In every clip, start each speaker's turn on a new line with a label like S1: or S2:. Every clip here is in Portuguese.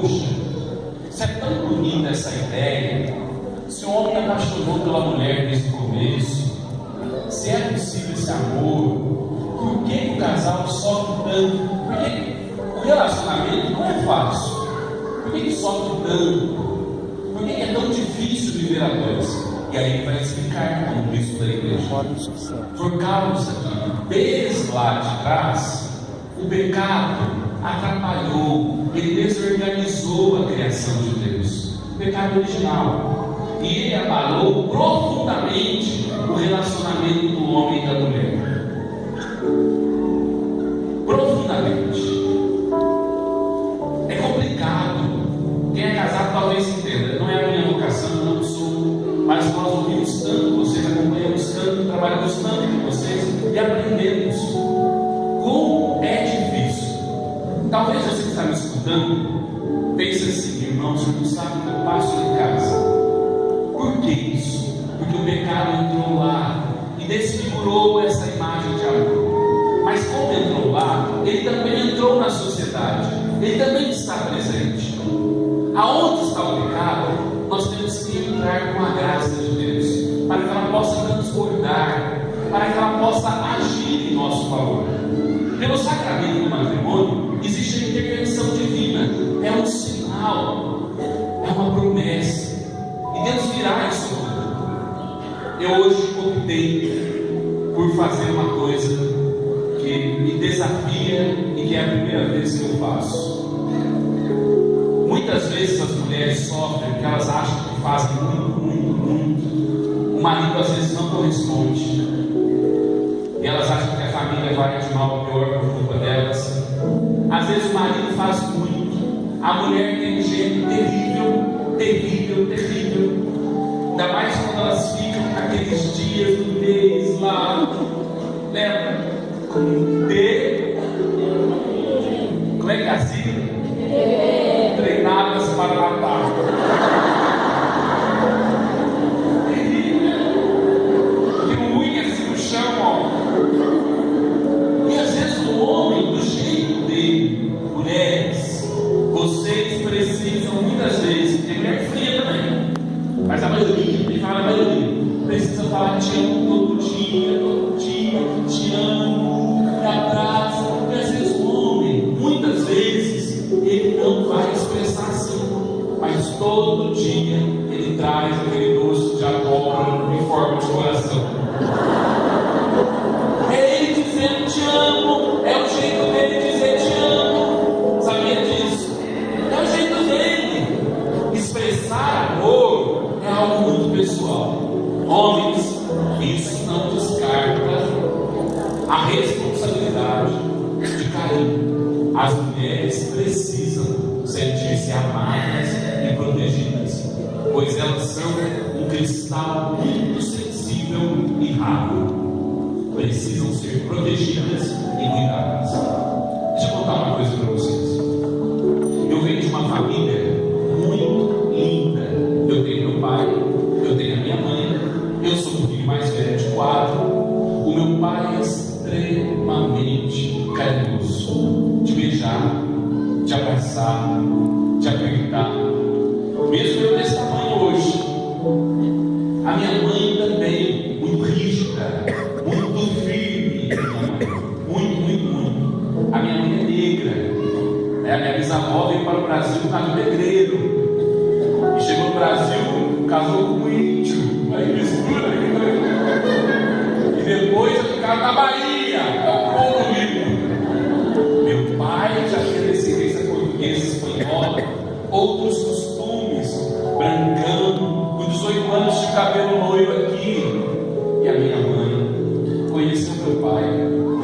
S1: Poxa, isso é tão bonita essa ideia. Se o homem apaixonou pela mulher desde o começo, se é possível esse amor, por que o casal sofre tanto? Porque o relacionamento não é fácil. Por que sofre tanto? Por que é tão difícil viver a dois? E aí ele vai explicar como o bispo da igreja. Por causa que desde lá de trás, o pecado atrapalhou, ele desorganizou a criação de Deus. O pecado original. E ele abalou profundamente o relacionamento do homem e da mulher. Profundamente. É complicado. Quem é casado talvez entenda. Não é a minha vocação, não sou. Mas nós ouvimos tanto, vocês acompanhamos tanto, trabalhamos tanto com vocês e aprendemos como é difícil. Talvez você que está me escutando pense assim: irmãos, você não sabe o que eu passo em casa. Por que isso? Porque o pecado entrou lá e desfigurou essa imagem de amor. Mas como entrou lá, ele também entrou na sociedade, ele também está presente. Aonde está o pecado, nós temos que entrar com a graça de Deus, para que ela possa transbordar, para que ela possa agir em nosso favor. Pelo sacramento do matrimônio, existe a intervenção divina, é um sinal, é uma promessa, e Deus virá isso tudo. Eu hoje optei por fazer uma coisa que me desafia e que é a primeira vez que eu faço. Muitas vezes as mulheres sofrem porque elas acham que fazem muito. O marido às vezes não corresponde. E elas acham que a família vai de mal a pior por culpa delas. Às vezes o marido faz muito. A mulher tem um jeito terrível. Ainda mais quando elas ficam naqueles dias do mês lá. Lembra? Como é que é assim? Treinadas para matar. E unha assim no chão, ó. E às vezes o homem, do jeito dele, mulheres, vocês precisam muitas vezes, tem mulher fria também, mas a maioria, ele fala a maioria, precisa falar te amo todo dia, te amo, me abraça. E às vezes o homem, muitas vezes, ele não vai expressar assim, mas todo dia ele traz aquele doce de abóbora em forma de coração. É ele dizendo te amo, é o jeito dele dizer te amo. Sabia disso? É o jeito dele. Expressar amor é algo muito pessoal. Homens, isso não descarta a responsabilidade de carinho. As mulheres precisam sentir-se amadas e protegidas, pois elas são um cristal muito sensível e raro. Precisam ser protegidas e cuidadas. Deixa eu contar uma coisa para vocês. Eu venho de uma família muito linda. Eu tenho meu pai, eu tenho a minha mãe, eu sou o filho mais velho de 4. O meu pai é extremamente carinhoso, de beijar, de abraçar, de apertar. Mesmo eu desse tamanho hoje. A minha mãe também, muito rígida, muito firme. Muito. A minha mãe é negra. A minha bisavó veio para o Brasil por causa do negreiro. E chegou no Brasil, casou com um índio. Aí mistura. E depois ficaram na Bahia, povo rico. Meu pai já tinha descendência portuguesa, espanhola, outros costumes, brancão, com 18 anos de cabelo loiro aqui. E a minha mãe conheceu meu pai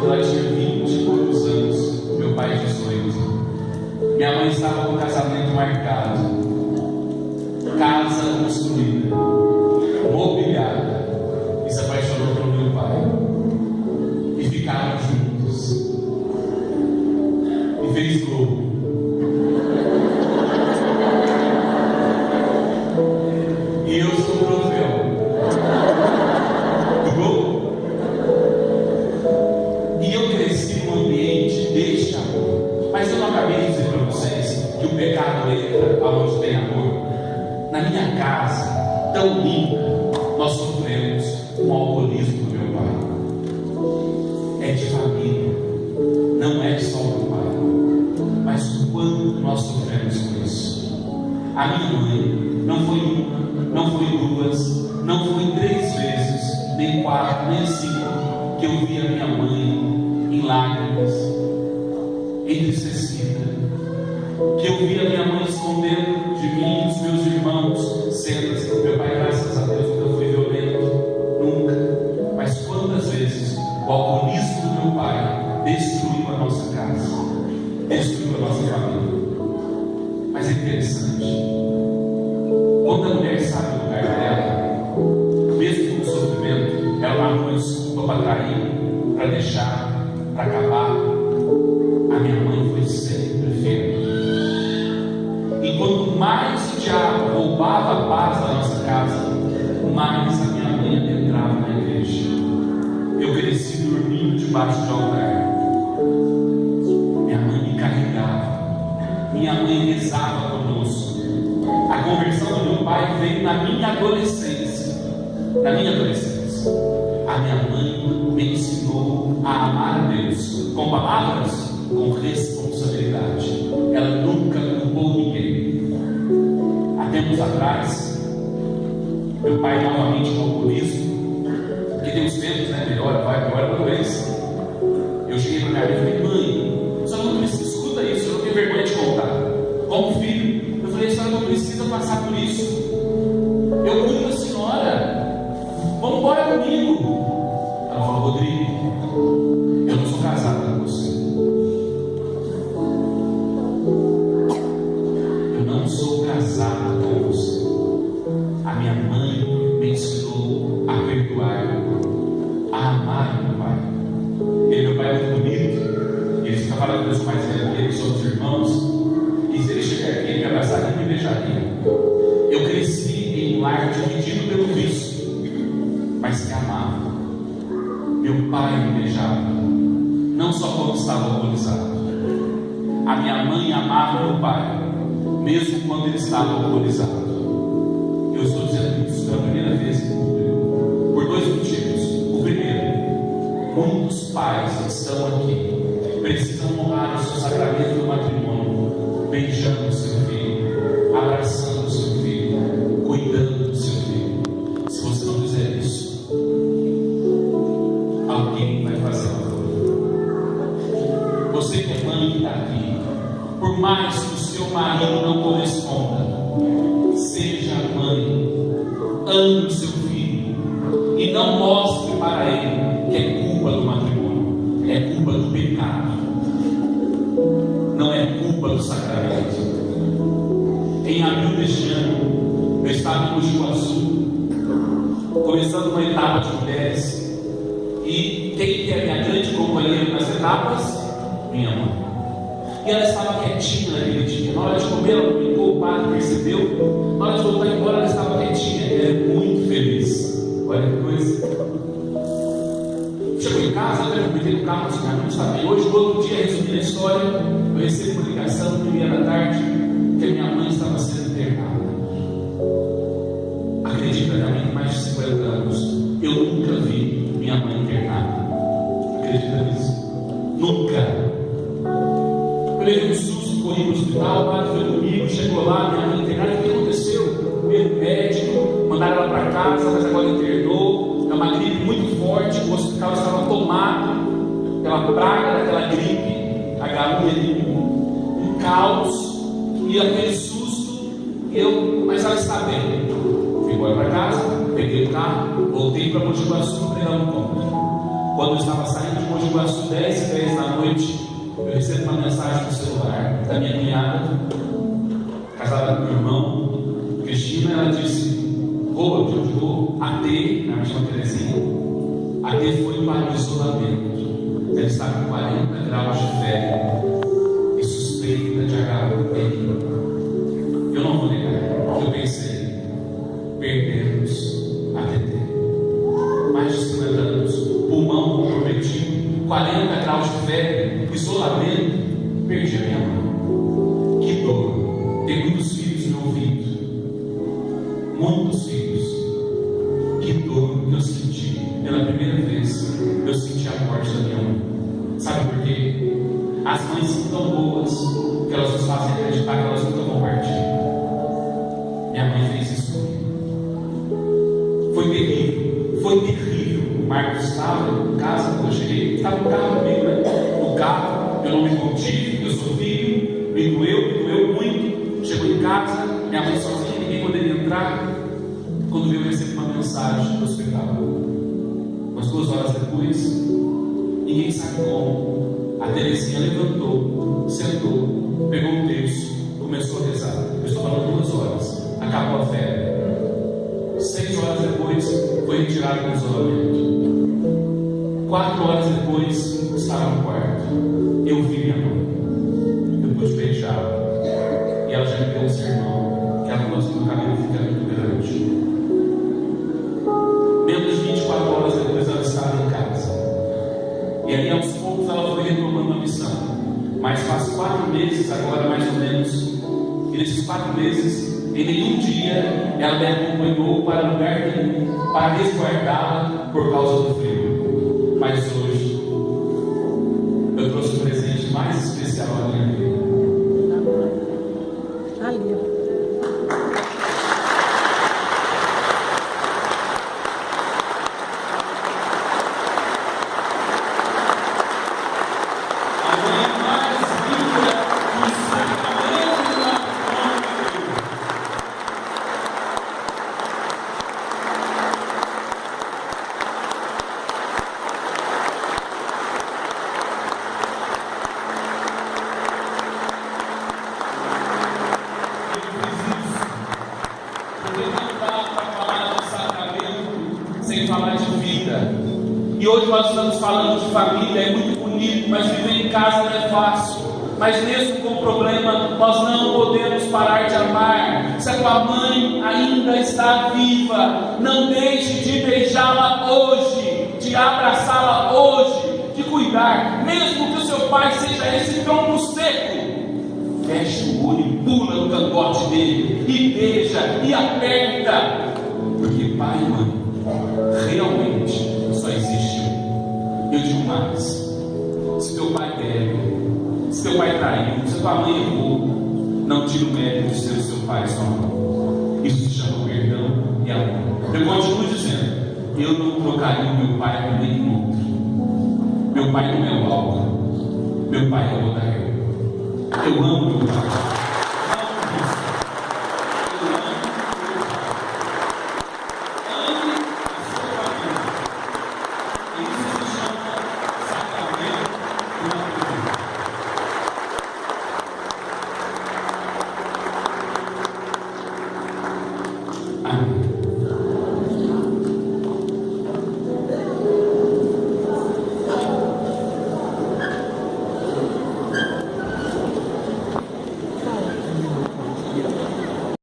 S1: quando ela tinha 20 e poucos anos, meu pai 18. Minha mãe estava com o casamento marcado, casa construída, mobiliada, e se apaixonou pelo meu pai. E ficaram juntos. E fez gol. E eu sou o troféu do gol. E eu cresci num ambiente deste amor. Mas eu não acabei de dizer para vocês que o pecado diabo entra aonde tem amor. Na minha casa, tão linda, nós sofremos com o alcoolismo do meu pai. É de família, não é só do pai. Mas quanto nós sofremos com isso? A minha mãe não foi uma, não foi duas, não foi 3 vezes, nem 4, nem 5, que eu vi a minha mãe em lágrimas, entristecida, que eu vi a minha mãe escondendo de mim e dos meus irmãos cenas. Meu pai, graças a Deus, nunca foi violento, nunca. Mas quantas vezes o alcoolismo do meu pai destruiu a nossa casa, destruiu a nossa família. Mas é interessante, quando a mulher sabe o lugar dela, mesmo com o sofrimento, ela não arruma desculpa para trair, para deixar, para acabar. A minha mãe foi sempre firme. E quanto mais o diabo roubava a paz da nossa casa, mais a minha mãe adentrava na igreja. Eu cresci dormindo debaixo de altar. Minha mãe me carregava. Minha mãe rezava conosco. A conversão do meu pai veio na minha adolescência. Na minha adolescência, a minha mãe me ensinou a amar a Deus com palavras, com responsabilidade. Ela nunca culpou ninguém. Há tempos atrás, meu pai novamente com alcoolismo, que tem os tempos, né? Melhora, vai, piora a doença. Eu cheguei para minha mãe e falei: mãe, a senhora não precisa, escuta isso, eu não tenho vergonha de contar. Como filho, eu falei: a senhora não precisa passar por isso. Eu cuido da senhora. Vamos embora comigo. Ela falou: Rodrigo, eu não sou casada com você. Eu não sou casada com você. A minha mãe me ensinou a perdoar, a amar meu pai. Meu pai é muito bonito. Ele fica falando com os mais velhos dele sobre os irmãos. E se ele chegar aqui, ele me abraçaria e me beijaria. Eu cresci em um lar dividido pelo vício, mas que amava. Meu pai me beijava, não só quando estava alcoolizado. A minha mãe amava meu pai, mesmo quando ele estava alcoolizado. Eu estou dizendo isso pela primeira vez em público, por 2 motivos. O primeiro, muitos pais que estão aqui precisam honrar o seu sacramento do matrimônio, beijando o seu filho, abraçando o seu filho, cuidando do seu filho. Se você não fizer isso, alguém vai fazer uma coisa. Você que é mãe que está aqui, por mais que o seu marido não corresponda, seja mãe, ame o seu filho e não mostre para ele que é culpa do matrimônio, é culpa do pecado, não é culpa do sacramento. Em abril deste ano, eu estava em Mogi Guaçu, começando uma etapa de mulheres. E quem é minha grande companheira nas etapas? Minha mãe. E ela estava quietinha naquele dia. Na hora de comer, ela brincou, o padre percebeu. Na hora de voltar embora, ela estava quietinha. Ela é muito feliz. Olha que coisa. Chegou em casa, eu comentei no carro, assim, não sabia. Hoje, no outro dia, resumindo a história, eu recebi uma ligação no 1h da tarde que a minha mãe estava sendo internada. Acredita, minha mãe tem mais de 50 anos. Eu nunca vi minha mãe internada. Acredita nisso? Nunca. Eu levei um susto, corri para o hospital, o padre foi comigo, chegou lá, minha mãe internada. O que aconteceu? Veio o médico, mandaram ela para casa, mas agora internou. É uma gripe muito forte, o hospital estava tomado pela praga daquela gripe, H1N1, um caos, e aquele susto, mas ela está bem. Fui embora para casa, peguei o carro, voltei para Mogi Guaçu para pegar um ponto. Quando eu estava saindo de Mogi Guaçu, 10h10 da noite, eu recebo uma mensagem no celular da minha cunhada, casada com meu irmão, Cristina. Ela disse: Rô, eu vou, AT, na minha chama Terezinha, AT foi para o isolamento. Ela está com 40 graus de febre e suspeita de HIV. Eu não vou negar, eu pensei: perdemos a TT. Mais de 50 anos, pulmão comprometido, 40 graus de febre, isolamento, perdi a minha mãe. Que dor ter muitos filhos. Que dor que eu senti pela primeira vez. Eu senti a morte da minha mãe. Sabe por quê? As mães são tão boas que elas nos fazem acreditar que elas nunca vão partir. Minha mãe fez isso comigo. Foi terrível, foi terrível. O Marcos estava em casa quando eu cheguei, estava no carro comigo, né? No carro, eu não me contive, eu sou filho, me doeu muito. Chegou em casa, minha mãe sozinha, ninguém poderia entrar. Quando veio, eu recebi uma mensagem do hospital. Umas 2 horas depois, ninguém sabe como, a Terezinha levantou, sentou, pegou um terço, começou a rezar. Eu estou falando 2 horas, acabou a febre. 6 horas depois, foi retirado do isolamento. 4 horas depois, estava no quarto. Eu vi minha mãe, eu pude beijá-la, e ela já me deu um sermão, que ela falou assim: o cabelo fica muito grande. Menos de 24 horas depois, ela estava em casa. E aí, aos poucos, ela foi retomando a missão. Mas faz 4 meses agora, mais ou menos, e nesses 4 meses, em nenhum dia ela me acompanhou para lugar nenhum, para resguardá-la por causa do frio. Mas hoje, eu trouxe o presente mais especial da minha vida.
S2: Ali.
S1: Sem falar de vida. E hoje nós estamos falando de família, é muito bonito, mas viver em casa não é fácil. Mas mesmo com problema, nós não podemos parar de amar. Se a tua mãe ainda está viva, não deixe de beijá-la hoje, de abraçá-la hoje, de cuidar. Mesmo que o seu pai seja esse tronco seco, fecha o olho e pula no cangote dele, e beija, e aperta. Porque pai e mãe realmente só existe um. Eu digo mais: se teu pai bebe, se teu pai traiu, se tua mãe errou, não tira o mérito de ser o seu pai e sua mãe. Isso se chama perdão e amor. Eu continuo dizendo: eu não trocaria o meu pai por nenhum outro. Meu pai não é o Álvaro, meu pai é o Odair. Eu amo meu pai. Isso